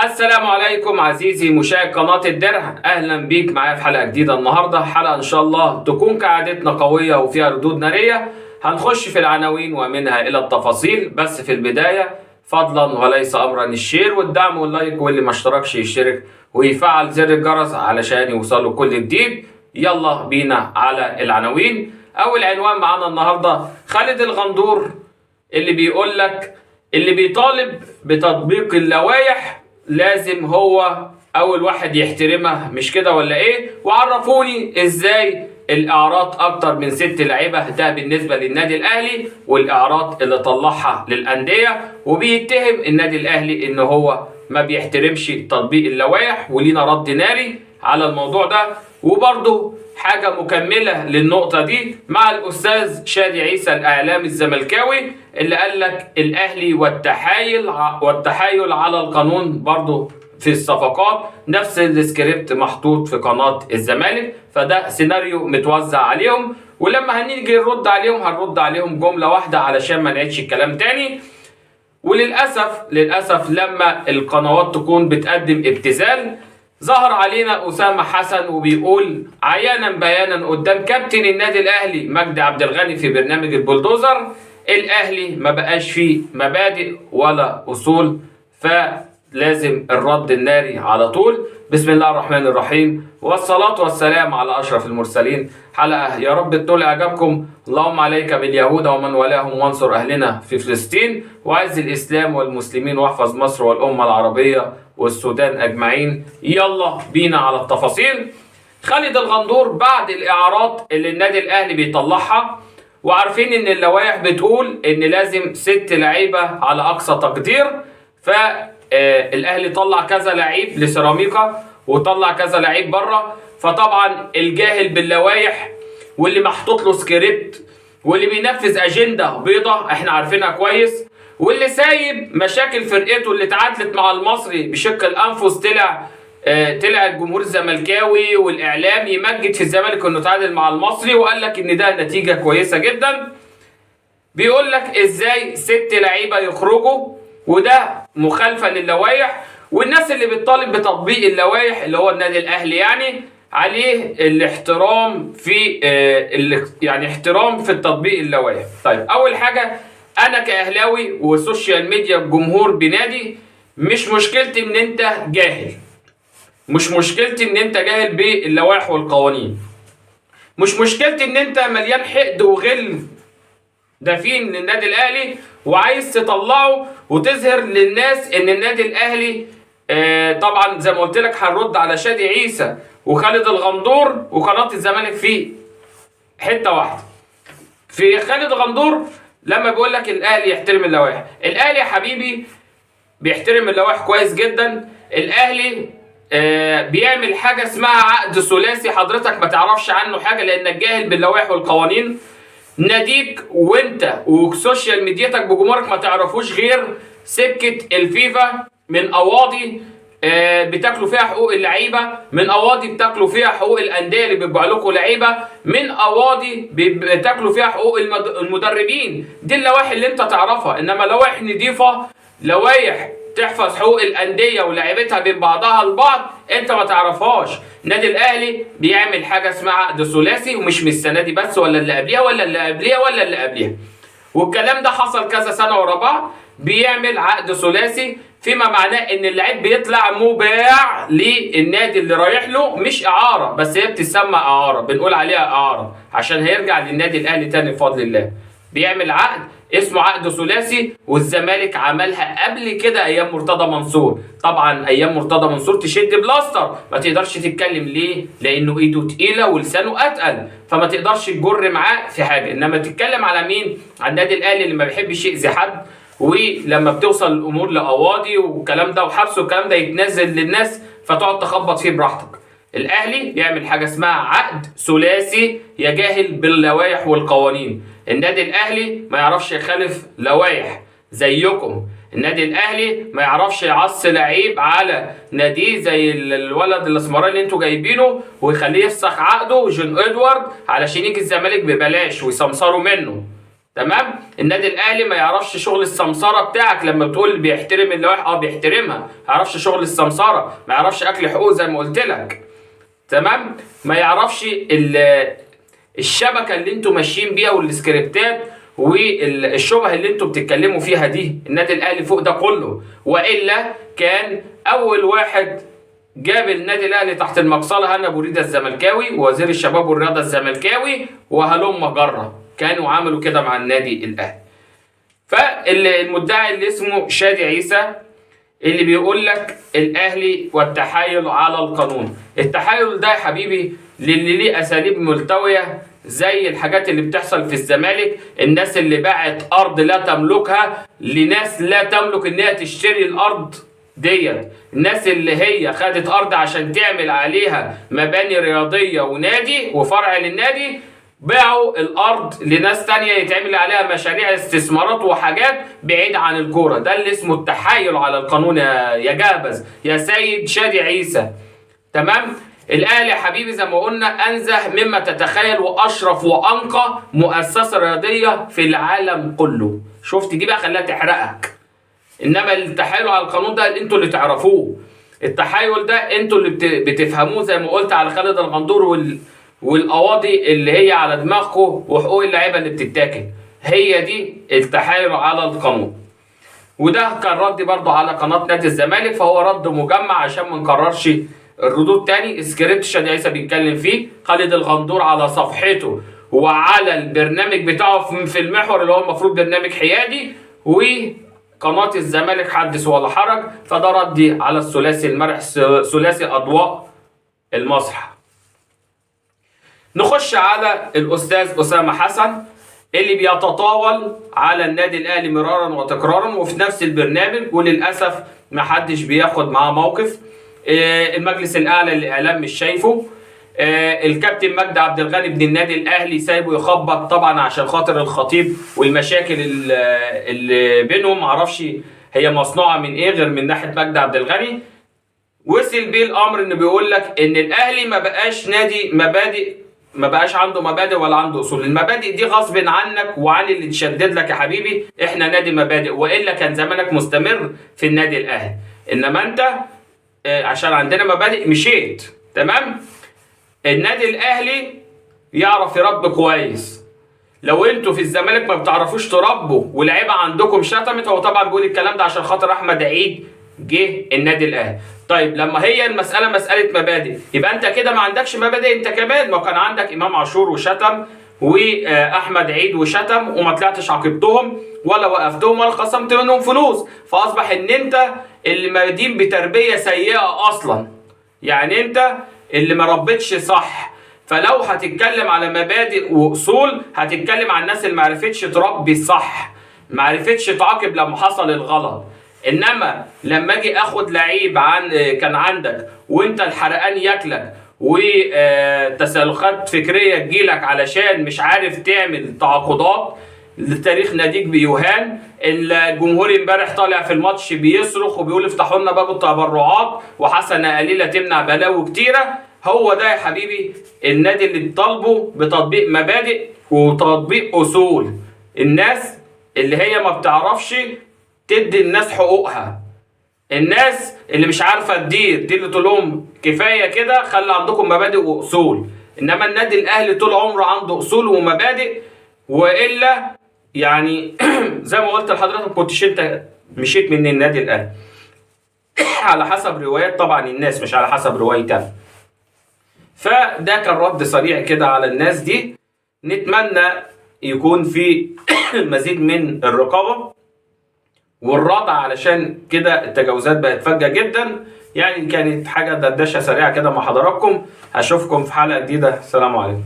السلام عليكم عزيزي مشاهد قناة الدرع، اهلا بيك معايا في حلقة جديدة. النهاردة حلقة ان شاء الله تكون كعادتنا قوية وفيها ردود نارية. هنخش في العناوين ومنها الى التفاصيل، بس في البداية فضلا وليس امرا الشير والدعم واللايك، واللي ما اشتركش يشترك ويفعل زر الجرس علشان يوصله كل جديد. يلا بينا على العناوين. اول عنوان معانا النهاردة خالد الغندور اللي بيقول لك اللي بيطالب بتطبيق اللوائح لازم هو اول واحد يحترمها، مش كده ولا ايه؟ وعرفوني ازاي الاعراض اكتر من 6 لعيبه ده بالنسبه للنادي الاهلي، والاعراض اللي طلعها للانديه، وبيتهم النادي الاهلي ان هو ما بيحترمش تطبيق اللوائح، ولينا رد ناري على الموضوع ده. وبرضه حاجة مكملة للنقطة دي مع الأستاذ شادي عيسى الإعلامي الزملكاوي اللي قال لك الأهلي والتحايل على القانون برضه في الصفقات، نفس السكريبت محطوط في قناة الزمالك، فده سيناريو متوزع عليهم. ولما هنيجي نرد عليهم هنرد عليهم جملة واحدة علشان ما نعيدش الكلام تاني. وللأسف لما القنوات تكون بتقدم ابتذال، ظهر علينا أسامة حسن وبيقول عيانا بيانا قدام كابتن النادي الأهلي مجدي عبد الغني في برنامج البلدوزر: الأهلي ما بقاش فيه مبادئ ولا أصول، فلازم الرد الناري على طول. بسم الله الرحمن الرحيم، والصلاة والسلام على أشرف المرسلين. حلقة يا رب تطول إعجابكم. اللهم عليك باليهود ومن والاهم، وانصر أهلنا في فلسطين، وعز الإسلام والمسلمين، واحفظ مصر والأمة العربية والسودان أجمعين. يلا بينا على التفاصيل. خالد الغندور بعد الإعارات اللي النادي الأهلي بيطلعها، وعارفين إن اللوائح بتقول إن لازم 6 لعيبة على أقصى تقدير، فالأهلي طلع كذا لعيب لسيراميكا وطلع كذا لعيب بره. فطبعا الجاهل باللوائح واللي محطوط له سكريبت واللي بينفذ أجندة بيضة احنا عارفينها كويس، واللي سايب مشاكل فرقته اللي اتعادلت مع المصري بشق الانفس، طلع الجمهور الزملكاوي والاعلام يمجد في الزمالك انه تعادل مع المصري، وقال لك ان ده نتيجه كويسه جدا. بيقول لك ازاي 6 لعيبه يخرجوا، وده مخالفه للوائح. والناس اللي بتطالب بتطبيق اللوائح اللي هو النادي الاهلي يعني عليه الاحترام في يعني احترام في التطبيق اللوائح. طيب اول حاجه، انا كاهلاوي وسوشيال ميديا الجمهور بنادي، مش مشكلتي ان انت جاهل، مش مشكلتي ان انت جاهل باللوائح والقوانين، مش مشكلتي ان انت مليان حقد وغل دفين للنادي الاهلي وعايز تطلعه وتظهر للناس ان النادي الاهلي طبعا زي ما قلت لك هنرد على شادي عيسى وخالد الغندور وقناه الزمالك في حته واحده. في خالد الغندور لما بيقول لك الاهلي يحترم اللوائح، الاهلي يا حبيبي بيحترم اللوائح كويس جدا. الاهلي بيعمل حاجه اسمها عقد ثلاثي، حضرتك ما تعرفش عنه حاجه لانك جاهل باللوائح والقوانين. ناديك وانت وسوشيال ميدياتك بجمهورك ما تعرفوش غير سكه الفيفا، من قواضي بتاكلوا فيها حقوق اللعيبه، من قواضي بتاكلوا فيها حقوق الانديه اللي بيبيعوا لكم لعيبه، من قواضي بتاكلوا فيها حقوق المدربين. دي اللوائح اللي انت تعرفها، انما لوائح نضيفه، لوائح تحفظ حقوق الانديه ولاعيبتها بين بعضها البعض، انت ما تعرفهاش. النادي الاهلي بيعمل حاجه اسمها عقد ثلاثي، ومش من السنه دي بس، ولا اللي قبليها ولا اللي قبليها ولا اللي قبليها، والكلام ده حصل كذا سنه ورا بعض. بيعمل عقد ثلاثي فيما معناه ان اللعيب بيطلع مباع للنادي اللي رايح له، مش اعاره، بس هي بتسمى اعاره، بنقول عليها اعاره عشان هيرجع للنادي الاهلي تاني بفضل الله. بيعمل عقد اسمه عقد ثلاثي، والزمالك عملها قبل كده ايام مرتضى منصور. طبعا ايام مرتضى منصور تشد بلاستر، ما تقدرش تتكلم ليه؟ لانه ايده تقيله ولسانه اتقل، فما تقدرش تجر معاه في حاجه. انما تتكلم على مين؟ على النادي الاهلي اللي ما بيحبش يأذي حد، ولما بتوصل الامور لقواضي والكلام ده وحبس والكلام ده يتنزل للناس فتقعد تخبط فيه براحتك. الاهلي بيعمل حاجه اسمها عقد ثلاثي، يا جاهل باللوائح والقوانين. النادي الاهلي ما يعرفش يخالف لوائح زيكم. النادي الاهلي ما يعرفش يعص لعيب على ناديه زي الولد الاسمراني اللي انتوا جايبينه ويخليه يفسخ عقده جون ادوارد علشان يجي الزمالك ببلاش ويسمسروا منه. تمام. النادي الاهلي ما يعرفش شغل السمسره بتاعك لما بتقول بيحترم اللوائح، بيحترمها. ما يعرفش شغل السمسره، ما يعرفش اكل حقوق زي ما قلت لك. تمام. ما يعرفش الشبكه اللي انتوا ماشيين بيها والسكريبتات والشبهه اللي انتوا بتتكلموا فيها دي. النادي الاهلي فوق ده كله، والا كان اول واحد جاب النادي الاهلي تحت المقصله هنا ابو ريده الزملكاوي ووزير الشباب والرياضه الزملكاوي وهلم جره، كانوا عملوا كده مع النادي الاهلي. فالمدعي اللي اسمه شادي عيسى اللي بيقول لك الاهلي والتحايل على القانون. التحايل ده يا حبيبي للي ليه اساليب ملتويه، زي الحاجات اللي بتحصل في الزمالك، الناس اللي باعت ارض لا تملكها لناس لا تملك ان هي تشتري الارض ديت، الناس اللي هي خدت ارض عشان تعمل عليها مباني رياضيه ونادي وفرع للنادي، باعوا الارض لناس تانية يتعمل عليها مشاريع استثمارات وحاجات بعيد عن الكوره. ده اللي اسمه التحايل على القانون يا جابز يا سيد شادي عيسى. تمام. الاهلي يا حبيبي زي ما قلنا انزه مما تتخيل، واشرف وانقى مؤسسه رياضيه في العالم كله. شفت دي بقى خليها تحرقك. انما التحايل على القانون ده انتوا اللي تعرفوه، التحايل ده انتوا اللي بتفهموه، زي ما قلت على خالد الغندور والقواضي اللي هي على دماغكم وحقوق اللعيبه اللي بتتاكل، هي دي التحايل على القانون. وده كان رد برضه على قناه نادي الزمالك، فهو رد مجمع عشان ما نكررش الردود تاني. سكريبت شادي عيسى بيتكلم فيه، خالد الغندور على صفحته وعلى البرنامج بتاعه في المحور اللي هو المفروض برنامج حيادي، وقناه الزمالك حدث ولا حرج. فده ردي على الثلاثي المرح، ثلاثي اضواء المسرح. نخش على الاستاذ اسامه حسن اللي بيتطاول على النادي الاهلي مرارا وتكرارا وفي نفس البرنامج، وللاسف ما حدش بياخد معاه موقف. المجلس الاعلى للاعلام مش شايفه. الكابتن مجدي عبد الغني ابن النادي الاهلي سايبه يخبط طبعا عشان خاطر الخطيب والمشاكل اللي بينهم، معرفش هي مصنوعه من ايه غير من ناحيه مجدي عبد الغني. وصل بيه الامر انه بيقول لك ان الاهلي ما بقاش نادي مبادئ، ما بقاش عنده مبادئ ولا عنده اصول. المبادئ دي غصب عنك وعن اللي تشدد لك يا حبيبي. احنا نادي مبادئ، والا كان زمانك مستمر في النادي الاهلي. انما انت عشان عندنا مبادئ مشيت. تمام. النادي الاهلي يعرف يربي كويس. لو انتوا في الزمالك ما بتعرفوش تربوا ولاعيبه عندكم شتمت، هو طبعا بيقول الكلام ده عشان خاطر احمد عيد جه النادي الاهلي. طيب لما هي المساله مساله مبادئ، يبقى انت كده ما عندكش مبادئ انت كمان. ما كان عندك امام عاشور وشتم واحمد عيد وشتم وما طلعتش عاقبتهم ولا وقفتهم ولا خصمت منهم فلوس، فاصبح ان انت اللي مدين بتربيه سيئه اصلا. يعني انت اللي ما ربيتش صح. فلو هتتكلم على مبادئ واصول هتتكلم عن الناس اللي ما عرفتش تربي صح، ما عرفتش تعاقب لما حصل الغلط. انما لما اجي اخد لعيب كان عندك وانت الحرقان ياكلك وتسلخات فكريه تجيلك علشان مش عارف تعمل تعاقدات، لتاريخ ناديك بيوهان. الجمهور امبارح طالع في الماتش بيصرخ وبيقول افتحوا لنا باب التبرعات وحسنه قليله تمنع بلاوي كتيره. هو ده يا حبيبي النادي اللي طالبه بتطبيق مبادئ وتطبيق اصول. الناس اللي هي ما بتعرفش تدي الناس حقوقها، الناس اللي مش عارفه تدير دي اللي تقول لهم كفايه كده، خلي عندكم مبادئ واصول. انما النادي الاهلي طول عمره عنده اصول ومبادئ، والا يعني زي ما قلت لحضرتك كنتش انت مشيت من النادي الاهلي. على حسب روايات طبعا الناس، مش على حسب روايتنا. فده كان رد سريع كده على الناس دي. نتمنى يكون في مزيد من الرقابه والردع، علشان كده التجاوزات بقت فجة جدا. يعني كانت حاجة دردشة سريعة كده مع حضراتكم. هشوفكم في حلقة جديدة. السلام عليكم.